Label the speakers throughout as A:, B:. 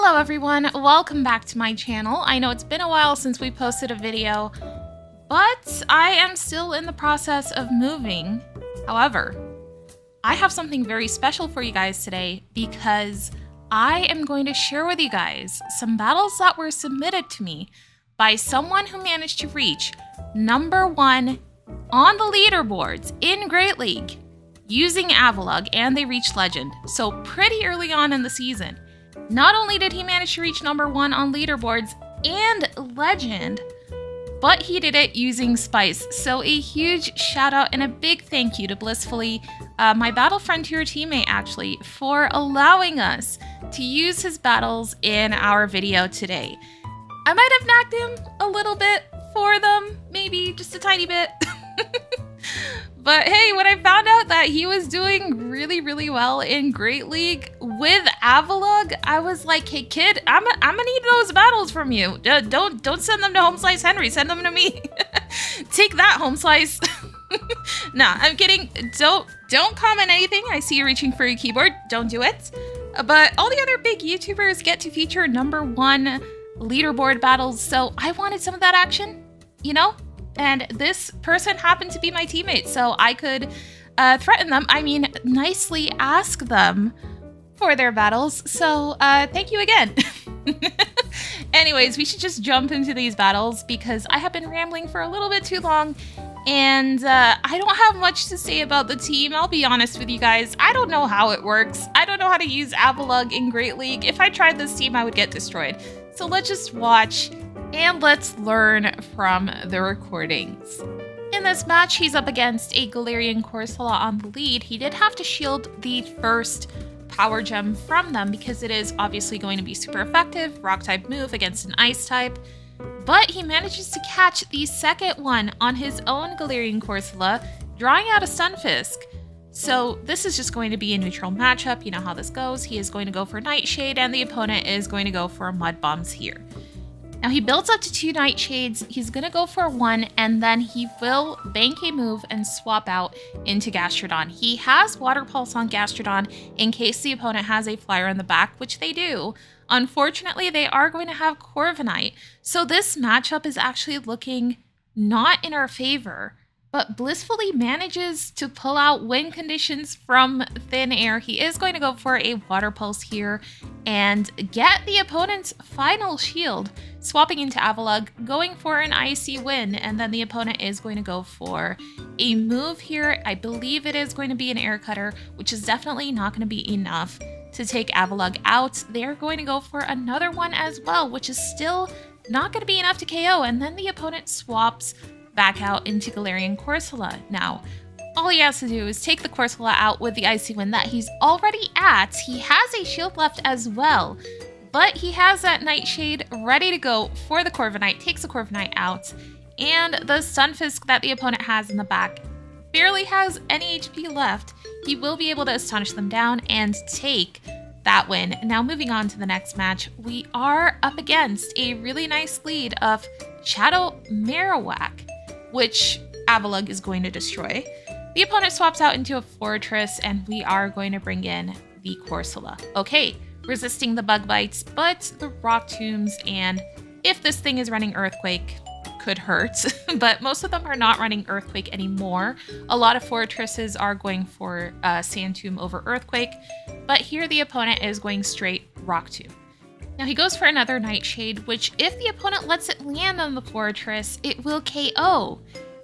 A: Hello everyone, welcome back to my channel. I know it's been a while since we posted a video, but I am still in the process of moving. However, I have something very special for you guys today because I am going to share with you guys some battles that were submitted to me by someone who managed to reach #1 on the leaderboards in Great League using AVALUGG, and they reached Legend, so pretty early on in the season. Not only did he manage to reach #1 on leaderboards and Legend, but he did it using Spice. So a huge shout out and a big thank you to Blisfully, my Battle Frontier teammate actually, for allowing us to use his battles in our video today. I might have knocked him a little bit for them, maybe just a tiny bit. But hey, when I found out that he was doing really well in Great League with AVALUGG, I was like, hey kid, I'm gonna need those battles from you. Don't send them to Home Slice Henry, send them to me. Take that, Home Slice. Nah, I'm kidding. Don't comment anything. I see you reaching for your keyboard. Don't do it. But all the other big YouTubers get to feature #1 leaderboard battles, so I wanted some of that action, you know? And this person happened to be my teammate, so I could threaten them. I mean, nicely ask them for their battles. So thank you again. Anyways, we should just jump into these battles because I have been rambling for a little bit too long. And I don't have much to say about the team. I'll be honest with you guys. I don't know how it works. I don't know how to use AVALUGG in Great League. If I tried this team, I would get destroyed. So let's just watch and let's learn from the recordings. In this match, he's up against a Galarian Corsola on the lead. He did have to shield the first power gem from them because it is obviously going to be super effective, rock type move against an ice type. But he manages to catch the second one on his own Galarian Corsola, drawing out a Stunfisk. So this is just going to be a neutral matchup. You know how this goes. He is going to go for Nightshade and the opponent is going to go for Mud Bombs here. Now he builds up to 2 Nightshades, he's going to go for 1, and then he will bank a move and swap out into Gastrodon. He has Water Pulse on Gastrodon in case the opponent has a flyer in the back, which they do. Unfortunately, they are going to have Corviknight, so this matchup is actually looking not in our favor. But Blisfully manages to pull out win conditions from thin air. He is going to go for a Water Pulse here and get the opponent's final shield, swapping into AVALUGG, going for an icy win, and then the opponent is going to go for a move here. I believe it is going to be an Air Cutter, which is definitely not going to be enough to take AVALUGG out. They're going to go for another one as well, which is still not going to be enough to KO, and then the opponent swaps back out into Galarian Corsola. Now, all he has to do is take the Corsola out with the Icy Wind that he's already at. He has a shield left as well, but he has that Nightshade ready to go for the Corviknight, takes the Corviknight out, and the Stunfisk that the opponent has in the back barely has any HP left. He will be able to astonish them down and take that win. Now moving on to the next match, we are up against a really nice lead of Shadow Marowak, which AVALUGG is going to destroy. The opponent swaps out into a Forretress, and we are going to bring in the Corsola. Okay, resisting the Bug Bites, but the Rock Tombs, and if this thing is running Earthquake, could hurt. But most of them are not running Earthquake anymore. A lot of Forretresses are going for Sand Tomb over Earthquake, but here the opponent is going straight Rock Tomb. Now he goes for another Nightshade, which if the opponent lets it land on the Forretress, it will KO.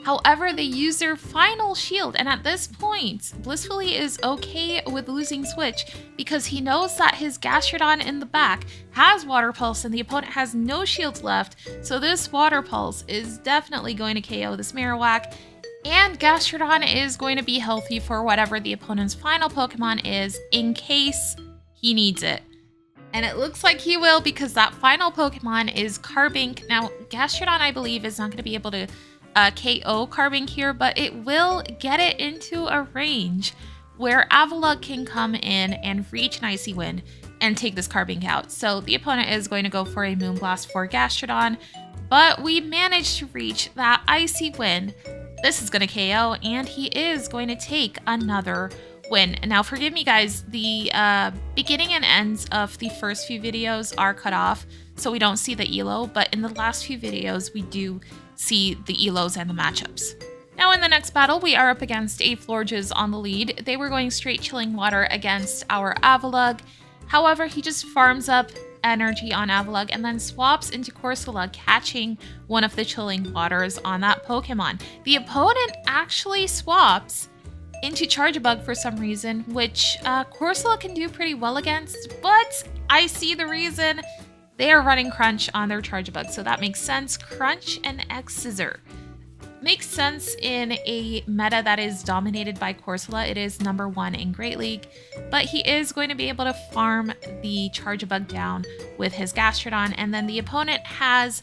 A: However, they use their final shield, and at this point, Blisfully is okay with losing Switch because he knows that his Gastrodon in the back has Water Pulse and the opponent has no shields left, so this Water Pulse is definitely going to KO this Marowak, and Gastrodon is going to be healthy for whatever the opponent's final Pokemon is in case he needs it. And it looks like he will because that final Pokemon is Carbink. Now, Gastrodon, I believe, is not going to be able to KO Carbink here, but it will get it into a range where AVALUGG can come in and reach an Icy Wind and take this Carbink out. So the opponent is going to go for a Moonblast for Gastrodon, but we managed to reach that Icy Wind. This is going to KO, and he is going to take another win. Now, forgive me, guys. The beginning and ends of the first few videos are cut off, so we don't see the ELO, but in the last few videos, we do see the ELOs and the matchups. Now, in the next battle, we are up against a Florges on the lead. They were going straight Chilling Water against our AVALUGG. However, he just farms up energy on AVALUGG and then swaps into Corsola, catching one of the Chilling Waters on that Pokemon. The opponent actually swaps into Charjabug for some reason, which Corsola can do pretty well against, but I see the reason. They are running Crunch on their Charjabug, so that makes sense. Crunch and Scizor. Makes sense in a meta that is dominated by Corsola. It is number 1 in Great League, but he is going to be able to farm the Charjabug down with his Gastrodon, and then the opponent has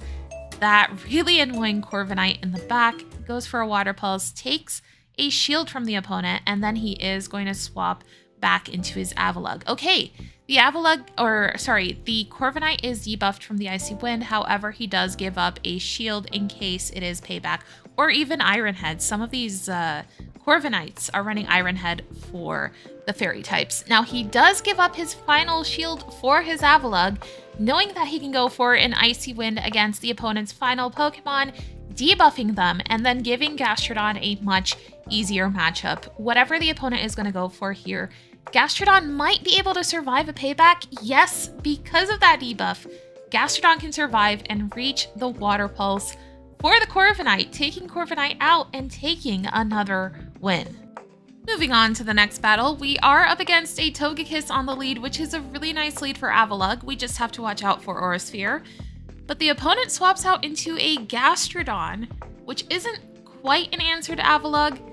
A: that really annoying Corviknight in the back, goes for a Water Pulse, takes a shield from the opponent, and then he is going to swap back into his AVALUGG. Okay, the the Corviknight is debuffed from the Icy Wind. However, he does give up a shield in case it is Payback or even Iron Head. Some of these Corviknights are running Iron Head for the fairy types. Now, he does give up his final shield for his AVALUGG, knowing that he can go for an Icy Wind against the opponent's final Pokemon, debuffing them, and then giving Gastrodon a much easier matchup. Whatever the opponent is going to go for here, Gastrodon might be able to survive a Payback. Yes, because of that debuff, Gastrodon can survive and reach the Water Pulse for the Corviknight, taking Corviknight out and taking another win. Moving on to the next battle, we are up against a Togekiss on the lead, which is a really nice lead for AVALUGG. We just have to watch out for Aura Sphere. But the opponent swaps out into a Gastrodon, which isn't quite an answer to AVALUGG,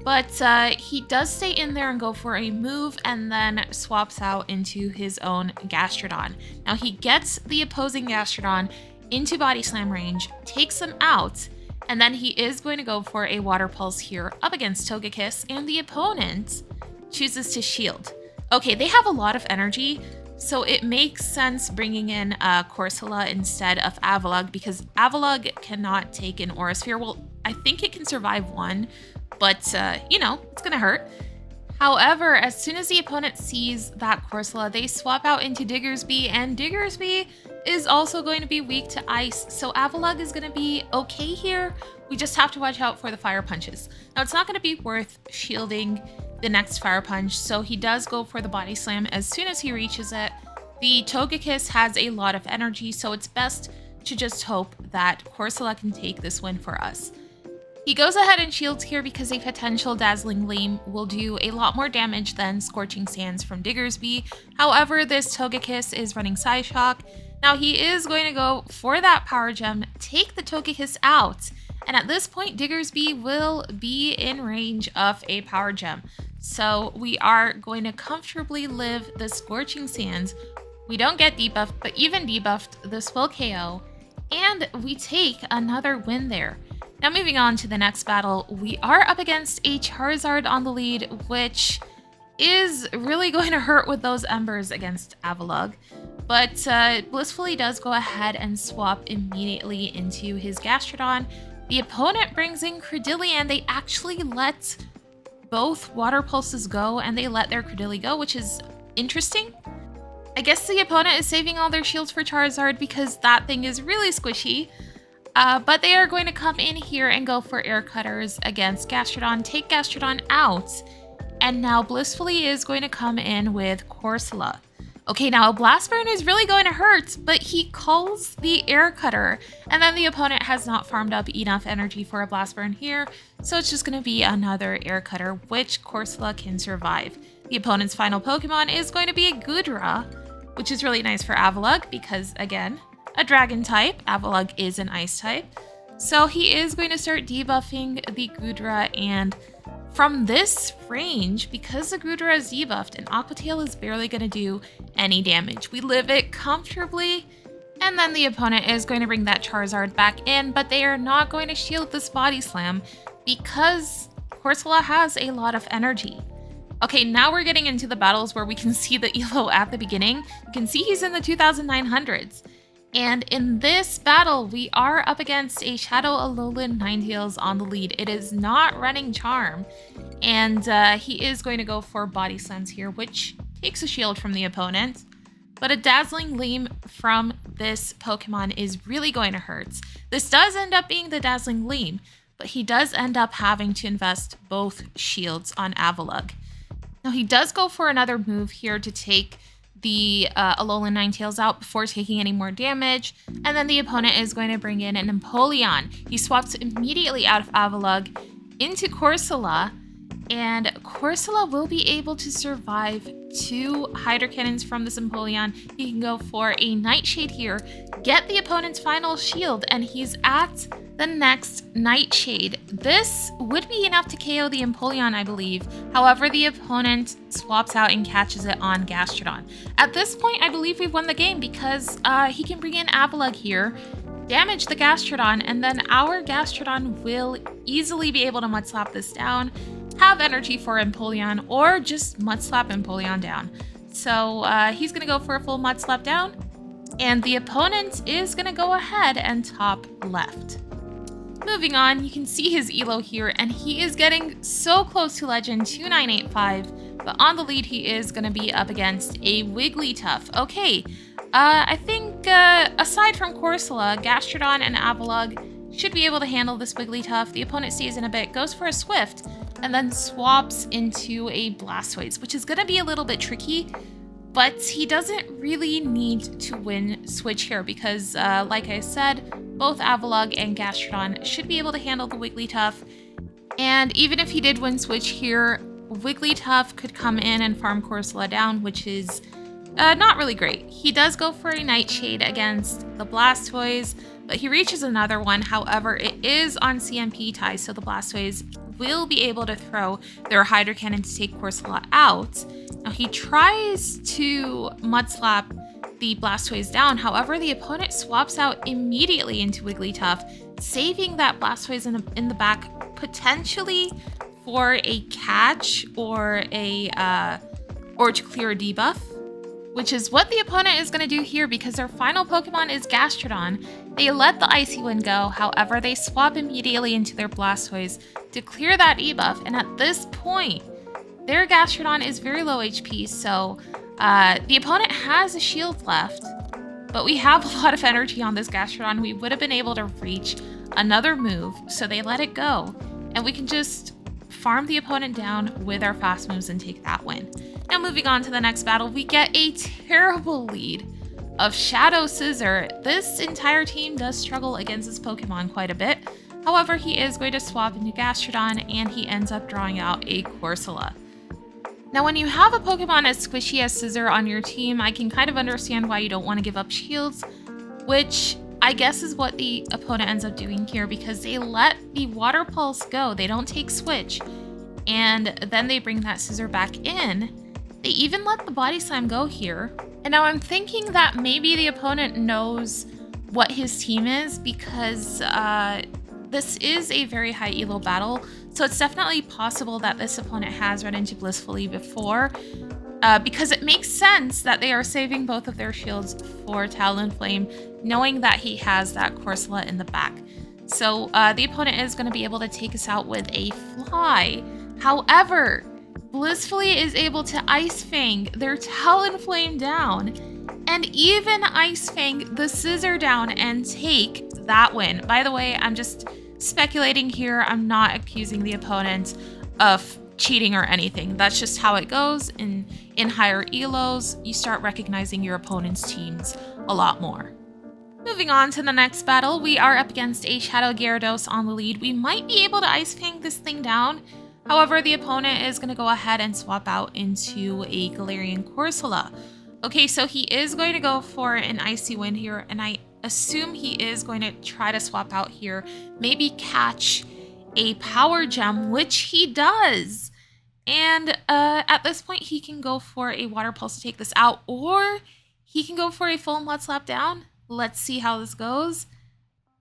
A: but he does stay in there and go for a move and then swaps out into his own Gastrodon. Now, he gets the opposing Gastrodon into Body Slam range, takes him out, and then he is going to go for a Water Pulse here up against Togekiss, and the opponent chooses to shield. Okay, they have a lot of energy, so it makes sense bringing in Corsola instead of AVALUGG, because AVALUGG cannot take an Aura Sphere. Well, I think it can survive one, but, you know, it's gonna hurt. However, as soon as the opponent sees that Corsola, they swap out into Diggersby, and Diggersby is also going to be weak to ice, so AVALUGG is going to be okay here. We just have to watch out for the Fire Punches. Now, it's not going to be worth shielding the next Fire Punch, so he does go for the Body Slam as soon as he reaches it. The Togekiss has a lot of energy, so it's best to just hope that Corsola can take this win for us. He goes ahead and shields here because a potential Dazzling Gleam will do a lot more damage than Scorching Sands from Diggersby. However, this Togekiss is running Psyshock. Now, he is going to go for that Power Gem, take the Togekiss out, and at this point, Diggersby will be in range of a Power Gem. So we are going to comfortably live the Scorching Sands. We don't get debuffed, but even debuffed, this will KO, and we take another win there. Now, moving on to the next battle, we are up against a Charizard on the lead, which is really going to hurt with those Embers against AVALUGG. But Blisfully does go ahead and swap immediately into his Gastrodon. The opponent brings in Credillian. They actually let both Water Pulses go, and they let their Credilli go, which is interesting. I guess the opponent is saving all their shields for Charizard because that thing is really squishy. But they are going to come in here and go for Air Cutters against Gastrodon, take Gastrodon out, and now Blisfully is going to come in with Corsola. Okay, now a Blast Burn is really going to hurt, but he calls the Air Cutter, and then the opponent has not farmed up enough energy for a Blast Burn here, so it's just going to be another Air Cutter, which Corsola can survive. The opponent's final Pokemon is going to be a Goodra, which is really nice for AVALUGG because, again, a Dragon type. AVALUGG is an Ice type. So he is going to start debuffing the Goodra, and from this range, because the Goodra is debuffed and Aqua Tail is barely going to do any damage, we live it comfortably, and then the opponent is going to bring that Charizard back in, but they are not going to shield this Body Slam because Corsola has a lot of energy. Okay, now we're getting into the battles where we can see the ELO at the beginning. You can see he's in the 2900s. And in this battle, we are up against a Shadow Alolan Ninetales on the lead. It is not running Charm. And he is going to go for Body Slams here, which takes a shield from the opponent. But a Dazzling Gleam from this Pokemon is really going to hurt. This does end up being the Dazzling Gleam, but he does end up having to invest both shields on AVALUGG. Now he does go for another move here to take the Alolan Ninetales out before taking any more damage, and then the opponent is going to bring in an Empoleon. He swaps immediately out of AVALUGG into Corsola, and Corsola will be able to survive 2 Hydro Cannons from this Empoleon. He can go for a Nightshade here, get the opponent's final shield, and he's at the next Nightshade. This would be enough to KO the Empoleon, I believe. However, the opponent swaps out and catches it on Gastrodon. At this point, I believe we've won the game because he can bring in AVALUGG here, damage the Gastrodon, and then our Gastrodon will easily be able to Mud Slap this down, have energy for Empoleon, or just Mud Slap Empoleon down. So he's going to go for a full Mud Slap down, and the opponent is going to go ahead and top left. Moving on, you can see his elo here, and he is getting so close to Legend 2985, but on the lead he is going to be up against a Wigglytuff. Okay, I think aside from Corsola, Gastrodon and AVALUGG should be able to handle this Wigglytuff. The opponent stays in a bit, goes for a Swift, and then swaps into a Blastoise, which is going to be a little bit tricky, but he doesn't really need to win switch here because, like I said, both AVALUGG and Gastrodon should be able to handle the Wigglytuff. And even if he did win switch here, Wigglytuff could come in and farm Corsola down, which is not really great. He does go for a Nightshade against the Blastoise, but he reaches another one. However, it is on CMP tie, so the Blastoise will be able to throw their Hydro Cannon to take Corsola out. Now he tries to Mud Slap the Blastoise down. However, the opponent swaps out immediately into Wigglytuff, saving that Blastoise in the back, potentially for a catch or to clear a debuff, which is what the opponent is going to do here because their final Pokemon is Gastrodon. They let the Icy Wind go, however, they swap immediately into their Blastoise to clear that debuff, and at this point, their Gastrodon is very low HP, so the opponent has a shield left, but we have a lot of energy on this Gastrodon. We would have been able to reach another move, so they let it go, and we can just farm the opponent down with our fast moves and take that win. Now moving on to the next battle, we get a terrible lead of Shadow Scizor. This entire team does struggle against this Pokemon quite a bit. However, he is going to swap into Gastrodon, and he ends up drawing out a Corsola. Now, when you have a Pokemon as squishy as Scizor on your team, I can kind of understand why you don't want to give up shields, which I guess is what the opponent ends up doing here because they let the Water Pulse go. They don't take switch, and then they bring that Scizor back in. They even let the Body Slam go here. And now I'm thinking that maybe the opponent knows what his team is because this is a very high elo battle. So it's definitely possible that this opponent has run into Blisfully before because it makes sense that they are saving both of their shields for Talonflame, knowing that he has that Corsola in the back. So the opponent is going to be able to take us out with a Fly. However, Blisfully is able to Ice Fang their Talonflame down, and even Ice Fang the Scizor down and take that win. By the way, I'm just speculating here. I'm not accusing the opponent of cheating or anything. That's just how it goes. In higher elos, you start recognizing your opponent's teams a lot more. Moving on to the next battle, we are up against a Shadow Gyarados on the lead. We might be able to Ice Fang this thing down. However, the opponent is going to go ahead and swap out into a Galarian Corsola. Okay, so he is going to go for an Icy Wind here, and I assume he is going to try to swap out here, maybe catch a Power Gem, which he does. And at this point, he can go for a Water Pulse to take this out, or he can go for a full Mud Slap down. Let's see how this goes.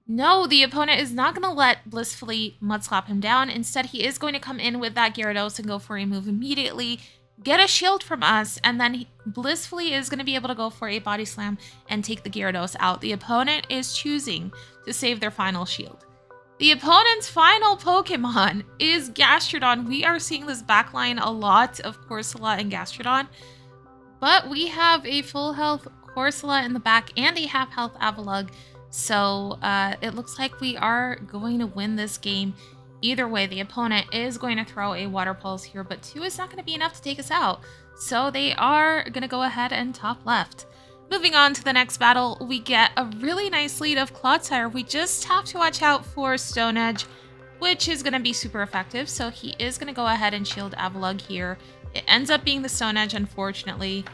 A: No, the opponent is not going to let Blisfully Mud Slap him down. Instead, he is going to come in with that Gyarados and go for a move immediately, get a shield from us, and then Blisfully is going to be able to go for a Body Slam and take the Gyarados out. The opponent is choosing to save their final shield. The opponent's final Pokemon is Gastrodon. We are seeing this backline a lot of Corsola and Gastrodon, but we have a full health Corsola in the back and a half health AVALUGG. So it looks like we are going to win this game. Either way, the opponent is going to throw a Water Pulse here, but 2 is not going to be enough to take us out. So they are going to go ahead and top left. Moving on to the next battle, we get a really nice lead of Clodsire. We just have to watch out for Stone Edge, which is going to be super effective. So he is going to go ahead and shield AVALUGG here. It ends up being the Stone Edge, unfortunately.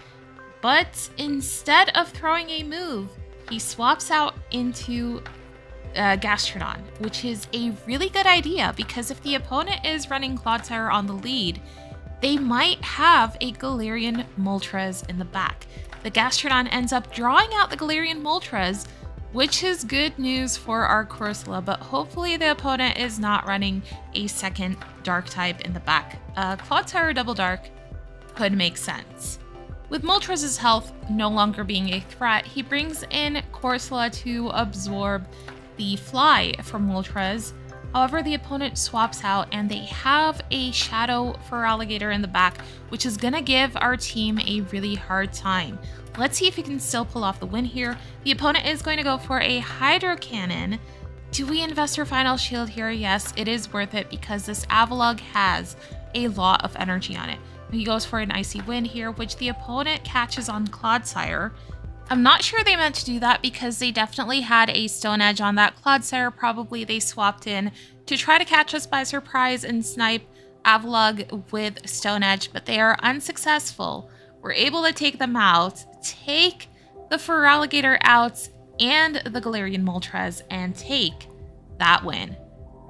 A: But instead of throwing a move, he swaps out into Gastrodon, which is a really good idea because if the opponent is running Clodsire on the lead, they might have a Galarian Moltres in the back. The Gastrodon ends up drawing out the Galarian Moltres, which is good news for our Corsola, but hopefully the opponent is not running a second Dark type in the back. Clodsire Double Dark could make sense. With Moltres' health no longer being a threat, he brings in Corsola to absorb the fly from Moltres. However, the opponent swaps out and they have a Shadow Feraligatr in the back, which is going to give our team a really hard time. Let's see if we can still pull off the win here. The opponent is going to go for a Hydro Cannon. Do we invest our final shield here? Yes, it is worth it because this AVALUGG has a lot of energy on it. He goes for an Icy Wind here, which the opponent catches on Clodsire. I'm not sure they meant to do that because they definitely had a Stone Edge on that Clodsire. Probably they swapped in to try to catch us by surprise and snipe AVALUGG with Stone Edge, but they are unsuccessful. We're able to take them out, take the Feraligatr out and the Galarian Moltres, and take that win.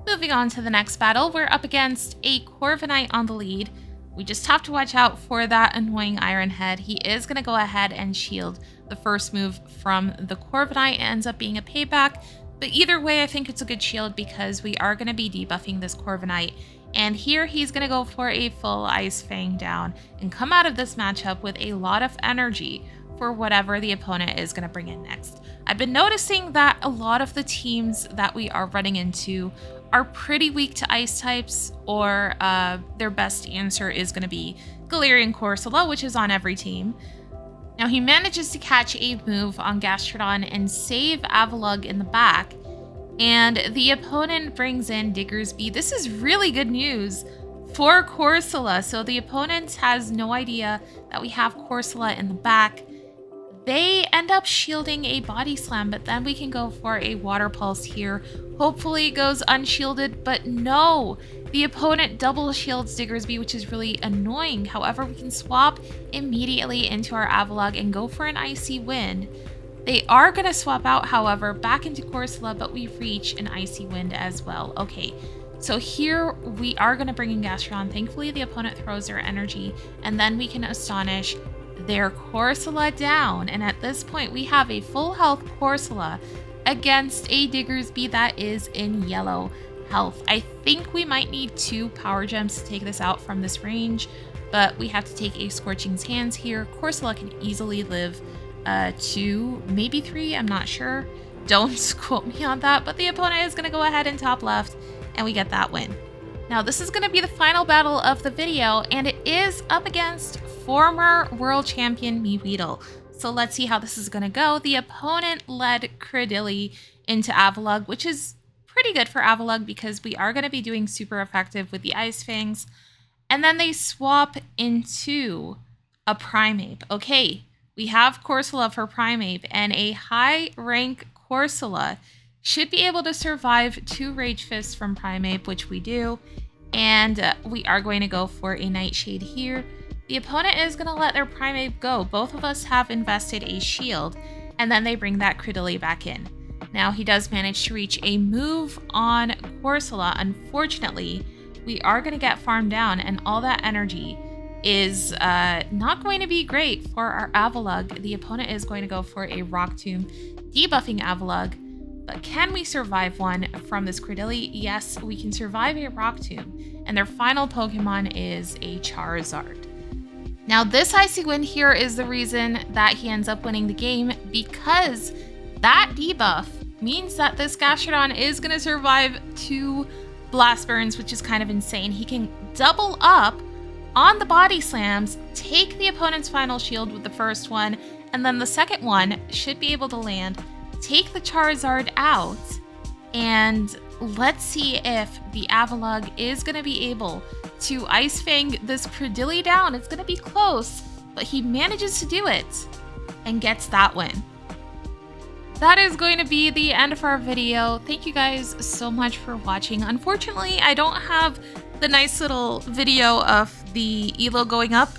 A: Moving on to the next battle, we're up against a Corviknight on the lead. We just have to watch out for that annoying Iron Head. He is going to go ahead and shield the first move from the Corviknight. It ends up being a payback, but either way, I think it's a good shield because we are going to be debuffing this Corviknight. And here he's going to go for a full Ice Fang down and come out of this matchup with a lot of energy for whatever the opponent is going to bring in next. I've been noticing that a lot of the teams that we are running into are pretty weak to ice types, or their best answer is going to be Galarian Corsola, which is on every team. Now he manages to catch a move on Gastrodon and save AVALUGG in the back, and the opponent brings in Diggersby. This is really good news for Corsola. So the opponent has no idea that we have Corsola in the back. They end up shielding a Body Slam, but then we can go for a Water Pulse here. Hopefully it goes unshielded, but no! The opponent double shields Diggersby, which is really annoying. However, we can swap immediately into our AVALUGG and go for an Icy Wind. They are going to swap out, however, back into Corsola, but we reach an Icy Wind as well. Okay, so here we are going to bring in Gastrodon. Thankfully, the opponent throws their energy, and then we can Astonish their Corsola down. And at this point, we have a full health Corsola against a Diggersby that is in yellow health. I think we might need 2 Power Gems to take this out from this range, but we have to take a Scorching Sands here. Corsola can easily live 2, maybe 3, I'm not sure. Don't quote me on that, but the opponent is going to go ahead and top left, and we get that win. Now, this is going to be the final battle of the video, and it is up against former world champion Weedle. So let's see how this is going to go. The opponent led Credilli into AVALUGG, which is pretty good for AVALUGG because we are going to be doing super effective with the Ice Fangs. And then they swap into a Primeape. Okay, we have Corsola for Primeape, and a high rank Corsola should be able to survive 2 Rage Fists from Primeape, which we do. And we are going to go for a Nightshade here. The opponent is going to let their Primeape go. Both of us have invested a shield, and then they bring that Credilli back in. Now he does manage to reach a move on Corsola. Unfortunately, we are going to get farmed down, and all that energy is not going to be great for our AVALUGG. The opponent is going to go for a Rock Tomb, debuffing AVALUGG. But can we survive one from this Credilli? Yes, we can survive a Rock Tomb. And their final Pokemon is a Charizard. Now, this Icy Wind here is the reason that he ends up winning the game, because that debuff means that this Gastrodon is going to survive 2 Blast Burns, which is kind of insane. He can double up on the body slams, take the opponent's final shield with the first one, and then the second one should be able to land, take the Charizard out, and let's see if the AVALUGG is going to be able to Ice Fang this Credilli down. It's going to be close, but he manages to do it and gets that win. That is going to be the end of our video. Thank you guys so much for watching. Unfortunately, I don't have the nice little video of the elo going up,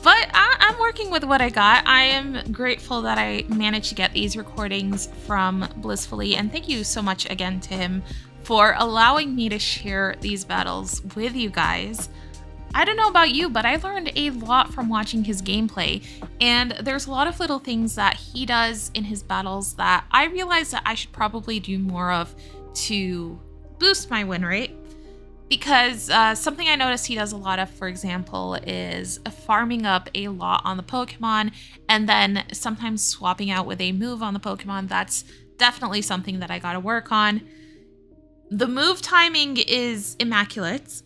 A: but I'm working with what I got. I am grateful that I managed to get these recordings from Blisfully, and thank you so much again to him for allowing me to share these battles with you guys. I don't know about you, but I learned a lot from watching his gameplay, and there's a lot of little things that he does in his battles that I realized that I should probably do more of to boost my win rate. Because something I noticed he does a lot of, for example, is farming up a lot on the Pokemon and then sometimes swapping out with a move on the Pokemon. That's definitely something that I gotta work on. The move timing is immaculate.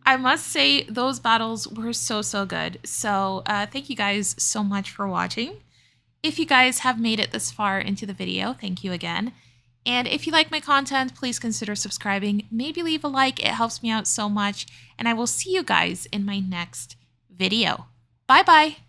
A: I must say those battles were so good. So thank you guys so much for watching. If you guys have made it this far into the video, thank you again. And if you like my content, please consider subscribing. Maybe leave a like, it helps me out so much. And I will see you guys in my next video. Bye bye.